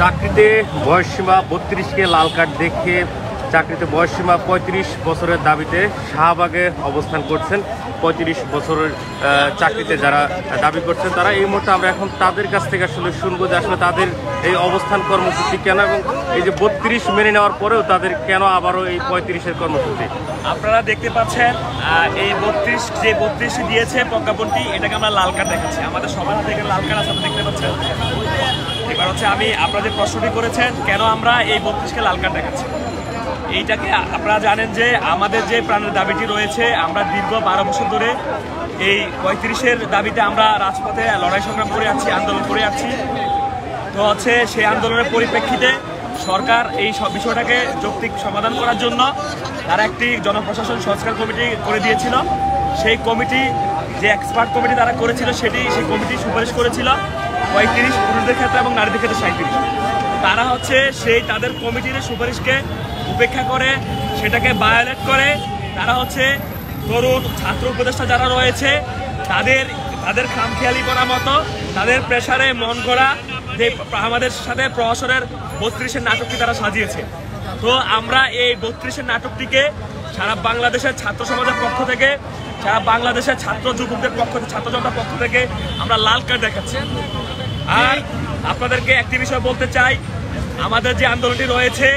চাকরিতে বয়সসীমা 32কে লাল কার্ড দেখে চাকরিতে বয়সসীমা 35 বছরের দাবিতে শাহবাগে অবস্থান করছেন 35 বছরের চাকরিতে যারা দাবি করছেন তারা। এই মুহূর্তে আমরা এখন তাদের কাছ থেকে আসলে শুনবো যে আসলে তাদের এই অবস্থান কর্মসূচি কেন এবং এই যে 32 মেনে নেওয়ার পরেও তাদের কেন আবারও এই 35-এর কর্মসূচি। আপনারা দেখতে পাচ্ছেন এই 32 দিয়েছে প্রজ্ঞাপনটি, এটাকে আমরা লাল কার্ড দেখাচ্ছি। আমাদের সবার থেকে লাল কার্ড আছে, দেখতে পাচ্ছেন। এবার হচ্ছে আমি আপনাদের প্রশ্নটি করেছেন কেন আমরা এই 32কে লাল কার্ড দেখাচ্ছি। এইটাকে আপনারা জানেন যে আমাদের যে প্রাণের দাবিটি রয়েছে, আমরা দীর্ঘ 12 বছর ধরে এই 35-এর দাবিতে আমরা রাজপথে লড়াই সংগ্রাম করে যাচ্ছি, আন্দোলন করে যাচ্ছি। তো হচ্ছে সেই আন্দোলনের পরিপ্রেক্ষিতে সরকার এই সব বিষয়টাকে যৌক্তিক সমাধান করার জন্য তারা একটি জনপ্রশাসন সংস্কার কমিটি করে দিয়েছিল। সেই কমিটি যে এক্সপার্ট কমিটি তারা করেছিল সেই কমিটি সুপারিশ করেছিল 35 পুরুষদের ক্ষেত্রে এবং নারীদের ক্ষেত্রে 37। তারা হচ্ছে সেই তাদের কমিটির সুপারিশকে উপেক্ষা করে, সেটাকে ভায়োলেট করে তারা হচ্ছে তরুণ ছাত্র উপদেষ্টা যারা রয়েছে তাদের খামখেয়ালি করা মতো তাদের প্রেসারে মন করা যে আমাদের সাথে প্রহসনের 32-এর নাটকটি তারা সাজিয়েছে। তো আমরা এই 32-এর নাটকটিকে সারা বাংলাদেশের ছাত্র সমাজের পক্ষ থেকে, সারা বাংলাদেশের ছাত্র যুবকদের পক্ষ থেকে, ছাত্র জনতার পক্ষ থেকে আমরা লাল কার্ড দেখাচ্ছি। আর আপনাদেরকে একটি বিষয় বলতে চাই, আমাদের যে আন্দোলনটি রয়েছে,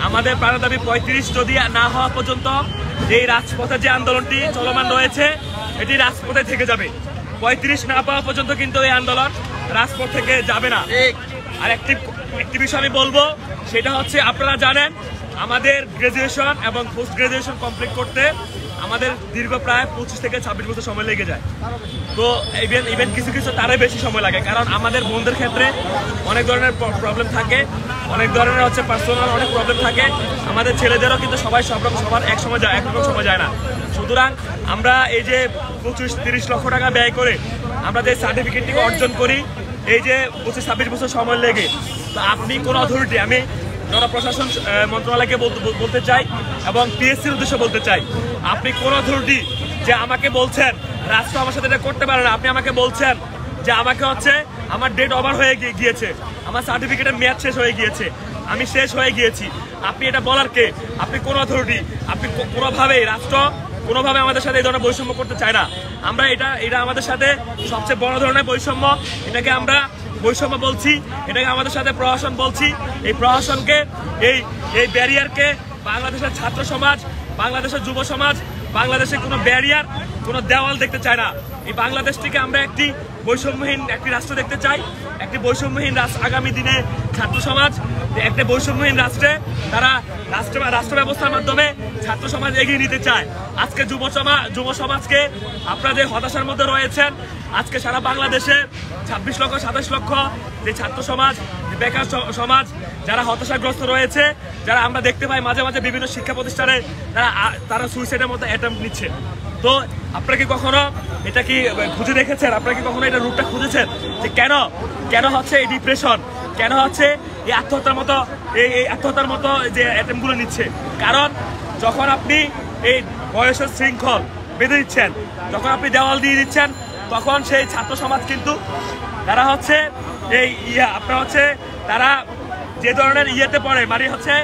আমাদের প্রাণের দাবি 35 যদি না হওয়া পর্যন্ত এই রাজপথে যে আন্দোলনটি চলমান রয়েছে এটি রাজপথে থেকে যাবে। 35 না পাওয়া পর্যন্ত কিন্তু এই আন্দোলন রাজপথ থেকে যাবে না। আর একটি বিষয় আমি বলবো, সেটা হচ্ছে আপনারা জানেন আমাদের গ্রাজুয়েশন এবং পোস্ট গ্রাজুয়েশন কমপ্লিট করতে আমাদের দীর্ঘ প্রায় 25 থেকে 26 বছর সময় লেগে যায়। তো ইভেন কিছু তারই বেশি সময় লাগে, কারণ আমাদের বোনদের ক্ষেত্রে অনেক ধরনের প্রবলেম থাকে, অনেক ধরনের হচ্ছে পার্সোনাল অনেক প্রবলেম থাকে। আমাদের ছেলেদেরও কিন্তু সবার একরকম সময় যায় না। সুতরাং আমরা এই যে 25-30 লক্ষ টাকা ব্যয় করে আমরা যে সার্টিফিকেটটি অর্জন করি, এই যে 25-26 বছর সময় লেগে, তো আপনি কোনো অথরিটি, আমি জনপ্রশাসন মন্ত্রণালয়কে বলতে চাই এবং পিএসসির উদ্দেশ্যে বলতে চাই, আপনি কোন অথরিটি যে আমাকে বলছেন রাষ্ট্র আমার সাথে এটা করতে পারে না, আপনি আমাকে বলছেন যে আমাকে হচ্ছে আমার ডেট ওভার হয়ে গিয়েছে, আমার সার্টিফিকেটের মেয়াদ শেষ হয়ে গিয়েছে, আমি শেষ হয়ে গিয়েছি, আপনি এটা বলার কে? আপনি কোন অথরিটি? আপনি কোনোভাবেই রাষ্ট্র কোনোভাবে আমাদের সাথে এই ধরনের বৈষম্য করতে চায় না। আমরা এটা আমাদের সাথে সবচেয়ে বড় ধরনের বৈষম্য, এটাকে আমরা বৈষম্য বলছি, এটাকে আমাদের সাথে প্রশাসন বলছি। এই প্রশাসনকে এই ব্যারিয়ারকে বাংলাদেশের ছাত্র সমাজ, বাংলাদেশের যুব সমাজ, বাংলাদেশের কোনো ব্যারিয়ার, কোনো দেওয়াল দেখতে চায় না। এই বাংলাদেশটিকে আমরা একটি বৈষম্যহীন একটি রাষ্ট্র দেখতে চাই, একটি বৈষম্যহীন রাষ্ট্র। আগামী দিনে ছাত্র সমাজ একটা বৈষম্যহীন রাষ্ট্রে তারা রাষ্ট্র ব্যবস্থার মাধ্যমে ছাত্র সমাজ এগিয়ে নিতে চায়। আজকে যুব সমাজকে আপনারা যে হতাশার মধ্যে রয়েছেন, আজকে সারা বাংলাদেশে 26 লক্ষ 27 লক্ষ যে ছাত্র সমাজ, বেকার সমাজ যারা হতাশাগ্রস্ত রয়েছে, যারা আমরা দেখতে পাই মাঝে মাঝে বিভিন্ন শিক্ষা প্রতিষ্ঠানে তারা সুইসাইডের মতো অ্যাটেম্প্ট নিচ্ছে। তো আপনারা কি কখনো এটা কি খুঁজে দেখেছেন? আপনারা কি কখনো এটা রুটটা খুঁজেছেন যে কেন হচ্ছে এই ডিপ্রেশন, কেন হচ্ছে এই আত্মহত্যার মতো যে অ্যাটেম্পগুলো নিচ্ছে? কারণ যখন আপনি এই বয়সের শৃঙ্খল বেঁধে দিচ্ছেন, যখন আপনি দেওয়াল দিয়ে দিচ্ছেন, তখন সেই ছাত্র সমাজ কিন্তু তারা হচ্ছে আপনার হচ্ছে তারা যে ধরনের ইয়েতে পড়ে, মানে হচ্ছে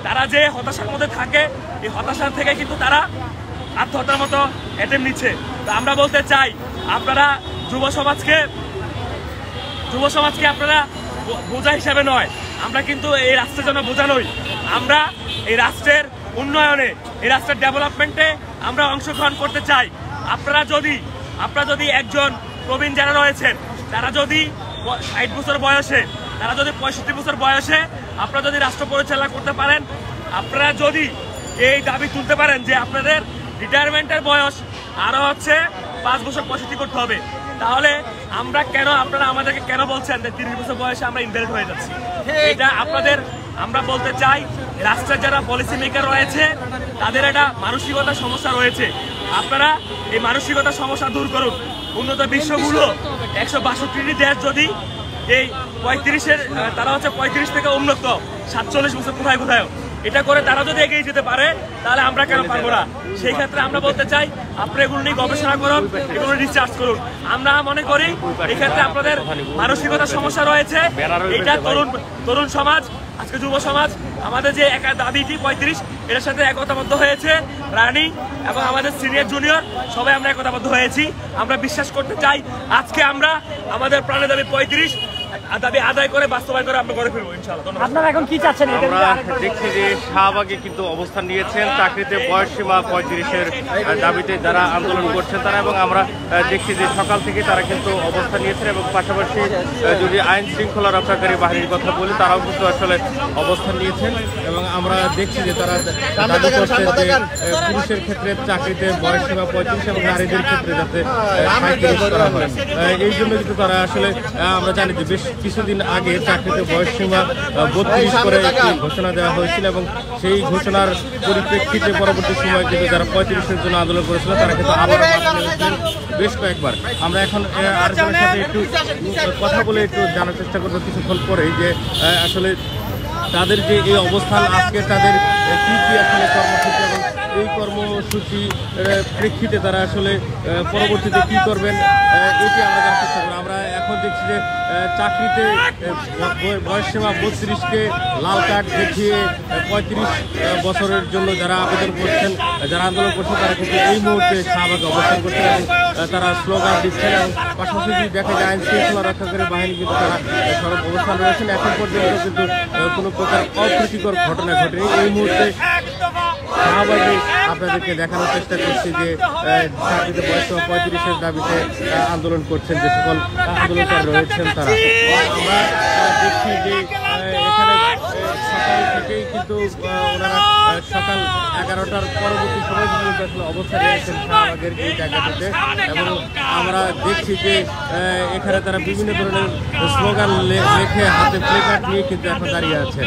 তারা যে হতাশার মধ্যে থাকে, এই হতাশার থেকে কিন্তু তারা আত্মহত্যার মতো অ্যাটেম্প নিচ্ছে। তো আমরা বলতে চাই, আপনারা যুব সমাজকে আপনারা বোঝা হিসাবে নয়, আমরা কিন্তু এই রাষ্ট্রের জন্য বোঝা নই, আমরা এই রাষ্ট্রের উন্নয়নে, এই রাষ্ট্রের ডেভেলপমেন্টে আমরা অংশগ্রহণ করতে চাই। আপনারা যদি একজন প্রবীণ যারা রয়েছেন, তারা যদি 60 বছর বয়সে, তারা যদি 65 বছর বয়সে আপনারা যদি রাষ্ট্র পরিচালনা করতে পারেন, আপনারা যদি এই দাবি তুলতে পারেন যে আপনাদের রিটায়ারমেন্টের বয়স আরো হচ্ছে 5 বছর 65 করতে হবে, তাহলে আপনারা আমাদেরকে কেন বলছেন যে 30 বছর বয়সে আমরা ইনভ্যালিড হয়ে যাচ্ছি? এটা আমরা বলতে চাই, রাষ্ট্রের যারা পলিসি মেকার রয়েছে তাদের একটা মানসিকতার সমস্যা রয়েছে। আপনারা এই মানসিকতার সমস্যা দূর করুন। উন্নত বিশ্বগুলো 162টি দেশ যদি এই 35-এর তারা হচ্ছে 35 থেকে উন্নত 47 বছর কোথায় এটা করে তারা যদি এগিয়ে যেতে পারে তাহলে আমরা কেন পারবো না? সেই ক্ষেত্রে আমরা বলতে চাই আপনারা এগুলো নিয়ে গবেষণা করুন, এগুলো রিসার্চ করুন। আমরা মনে করি এক্ষেত্রে আপনাদের মানসিকতার সমস্যা রয়েছে। এটা তরুণ সমাজ, আজকে যুব সমাজ আমাদের যে একা দাবিটি 35 এটার সাথে একতাবদ্ধ হয়েছে। রানী এবং আমাদের সিনিয়র জুনিয়র সবাই আমরা একতাবদ্ধ হয়েছি। আমরা বিশ্বাস করতে চাই আজকে আমরা আমাদের প্রাণের দাবি 35 দাবি আদায় করে বাস্তবায়ন করে আমরা করে ফিরবো ইনশাআল্লাহ। আপনারা এখন কি চাচ্ছেন? আমরা দেখছি যে শাহবাগে কিন্তু অবস্থান নিয়েছেন চাকরিতে বয়সসীমা 35-এর দাবিতে যারা আন্দোলন করছেন তারা, এবং আমরা দেখছি যে সকাল থেকে তারা কিন্তু অবস্থান নিয়েছেন। এবং পাশাপাশি যদি আইন শৃঙ্খলা রক্ষাকারী বাহিনীর কথা বলি তারাও কিন্তু আসলে অবস্থান নিয়েছেন। এবং আমরা দেখছি যে তারা দাবি করছেন যে পুরুষের ক্ষেত্রে চাকরিতে বয়সসীমা 35 এবং নারীদের ক্ষেত্রে যাতে 37 করা হয়। এই জন্য কিন্তু তারা আসলে আমরা জানি যে বেশ কিছুদিন আগে চাকরিতে বয়সসীমা 32 করে একটি ঘোষণা দেওয়া হয়েছিল, এবং সেই ঘোষণার পরিপ্রেক্ষিতে পরবর্তী সময় কিন্তু যারা 35-এর জন্য আন্দোলন করেছিল তারা কিন্তু আবার বেশ কয়েকবার। আমরা এখন আরেকজনের সাথে একটু কথা বলে একটু জানার চেষ্টা করবো কিছুক্ষণ পরেই যে আসলে তাদের যে এই অবস্থান, আজকে তাদের কি কি আসলে কর্মসূচি এবং এই কর্মসূচির প্রেক্ষিতে তারা আসলে পরবর্তীতে কি করবেন এটি আমরা জানার চেষ্টা করবো। আমরা এখন দেখছি যে চাকরিতে বয়সসীমা 32-কে লাল কার্ড দেখিয়ে 35 বছরের জন্য যারা আবেদন করছেন, যারা আন্দোলন করছেন তারা কিন্তু এই মুহূর্তে শাহবাগে অবস্থান করছেন এবং তারা স্লোগান দিচ্ছেন। এবং পাশাপাশি দেখা যায় আইন শৃঙ্খলা রক্ষাকারী বাহিনী কিন্তু তারা সড়ক অবস্থান রয়েছেন। এখন পর্যন্ত কিন্তু কোনো প্রকার অপ্রীতিকর ঘটনা ঘটেনি। এই মুহূর্তে শাহবাগে আপনাদেরকে দেখানোর চেষ্টা করছি যে চাকরিতে বয়সসীমা 35-এর দাবিতে আন্দোলন করছেন যে সকল আন্দোলনকারী রয়েছেন তারা। আমরা দেখছি যে এখানে সকাল থেকেই কিন্তু ওনারা সকাল 11টার পরবর্তী সময় পর্যন্ত আসলে অবস্থান নিয়েছেন শাহবাগের এই জায়গাটিতে। এবং আমরা দেখছি যে এখানে তারা বিভিন্ন ধরনের স্লোগান লেখে হাতে প্লেকার্ড নিয়ে কিন্তু এখন দাঁড়িয়ে আছেন।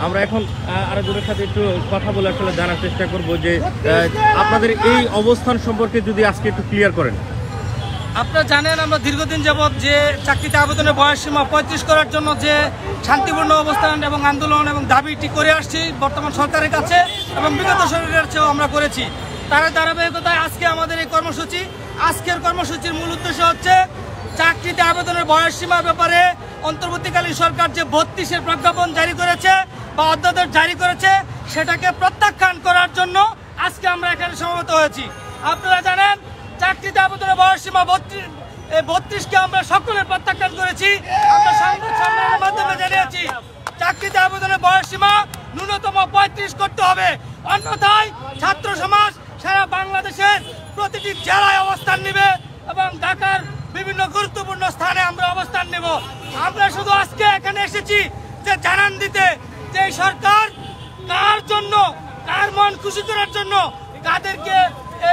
আমরা এখন আরেকজনের সাথে একটু কথা বলে আসলে জানার চেষ্টা করব যে আপনাদের এই অবস্থান সম্পর্কে যদি আজকে একটু ক্লিয়ার করেন। আপনারা জানেন আমরা দীর্ঘদিন যাবৎ যে চাকরিতে আবেদনের বয়সসীমা 35 করার জন্য যে শান্তিপূর্ণ অবস্থান এবং আন্দোলন এবং দাবিটি করে আসছি বর্তমান সরকারের কাছে এবং বিগত সরকারের কাছেও আমরা করেছি। তার ধারাবাহিকতায় আজকে আমাদের এই কর্মসূচি। আজকের কর্মসূচির মূল উদ্দেশ্য হচ্ছে চাকরিতে আবেদনের বয়সসীমার ব্যাপারে অন্তর্বর্তীকালীন সরকার যে 32-এর প্রজ্ঞাপন জারি করেছে বা অধ্যাদেশ জারি করেছে সেটাকে প্রত্যাখ্যান করার জন্য আজকে আমরা এখানে সমবেত হয়েছি। আপনারা জানেন চাকরিতে আবেদনের বয়সসীমা 32-কে আমরা সকলে প্রত্যাখ্যান করেছি। আমরা সংবাদ সম্মেলনের মাধ্যমে জানিয়েছি চাকরিতে আবেদনের বয়সসীমা ন্যূনতম 35 করতে হবে, অন্যথায় ছাত্র সমাজ সারা বাংলাদেশের প্রতিটি জেলায় অবস্থান নেবে এবং ঢাকার বিভিন্ন গুরুত্বপূর্ণ স্থানে আমরা অবস্থান নেব। আমরা শুধু আজকে এখানে এসেছি যে জানান দিতে যে এই সরকার কার জন্য, কার মন খুশি করার জন্য কাদেরকে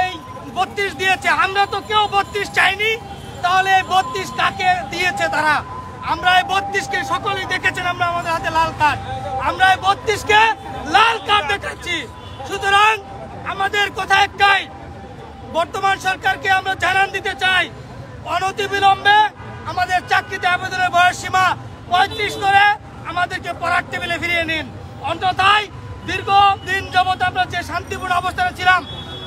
এই 32 দিয়েছে। আমরা তো কেউ 32 চাইনি, তাহলে এই 32 কাকে দিয়েছে তারা? আমরা এই 32-কে সকলেই দেখেছেন, আমরা আমাদের হাতে লাল কার্ড, আমরা এই 32-কে লাল কার্ড দেখাচ্ছি। সুতরাং আমাদের কথা একটাই, বর্তমান সরকারকে আমরা জানান দিতে চাই অনতিবিলম্বে আমাদের চাকরিতে আবেদনের বয়সসীমা 35 করে আমাদেরকে পড়ার টেবিলে ফিরিয়ে নিন, অন্যথায় দীর্ঘদিন যাবৎ আমরা যে শান্তিপূর্ণ অবস্থানে ছিলাম,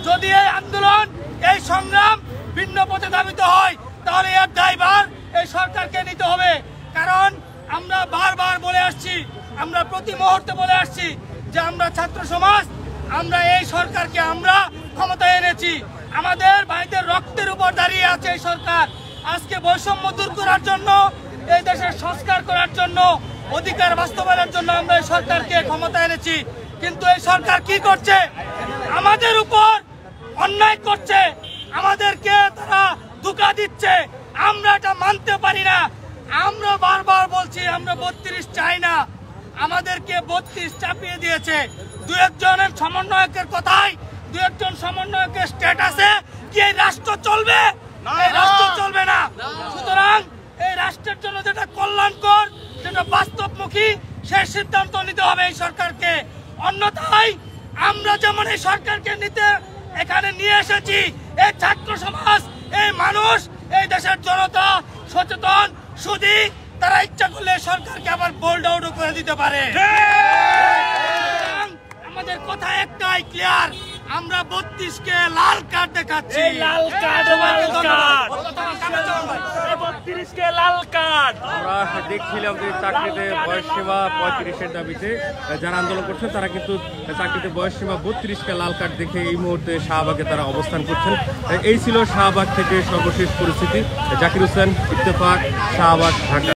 যদি এই আন্দোলন এই সংগ্রাম ভিন্ন পথে ধাবিত হয় তাহলে এর দায়ভার এই সরকারকে নিতে হবে। কারণ আমরা বারবার বলে আসছি, আমরা প্রতি মুহূর্তে বলে আসছি যে আমরা ছাত্র সমাজ, আমরা এই সরকারকে আমরা ক্ষমতায় এনেছি, আমাদের ভাইদের রক্তের উপর দাঁড়িয়ে আছে এই সরকার। আজকে বৈষম্য দূর করার জন্য, এই দেশের সংস্কার করার জন্য, অধিকার বাস্তবায়নের জন্য আমরা এই সরকারকে ক্ষমতায় এনেছি। কিন্তু এই সরকার কি করছে? আমাদের উপর অন্যায় করছে, আমাদেরকে তারা ধোঁকা দিচ্ছে। আমরা এটা মানতে পারি না। আমরা বারবার বলছি আমরা 32 চাই না, আমাদেরকে 32 চাপিয়ে দিয়েছে। দু একজনের সমন্বয়কের কথাই, দু একজন সমন্বয়কের স্ট্যাটাসে কি এই রাষ্ট্র চলবে? এই রাষ্ট্র চলবে না। সুতরাং এই রাষ্ট্রের জন্য যেটা কল্যাণকর, যেটা বাস্তবমুখী, সেই সিদ্ধান্ত নিতে হবে এই সরকারকে। অন্যথায় আমরা যেমন এই সরকারকে নিতে এখানে নিয়ে এসেছি, এই ছাত্র সমাজ, এই মানুষ, এই দেশের জনতা সচেতন সুধী, তারা ইচ্ছা করলে সরকারকে আবার বোল্ড আউট করে দিতে পারে। আমাদের কথা একটাই ক্লিয়ার, আমরা 32কে লাল কার্ড দেখাচ্ছি। লাল কার্ড, লাল কার্ড, 32কে লাল কার্ড। আমরা দেখছিলাম যে চাকরিতে বয়সসীমা 35-এর দাবিতে যারা আন্দোলন করছেন তারা কিন্তু চাকরিতে বয়সসীমা 32কে লাল কার্ড দেখে এই মুহূর্তে শাহবাগে তারা অবস্থান করছেন। এই ছিল শাহবাগ থেকে সর্বশেষ পরিস্থিতি। জাকির হোসেন, ইত্তেফাক, শাহবাগ, ঢাকা।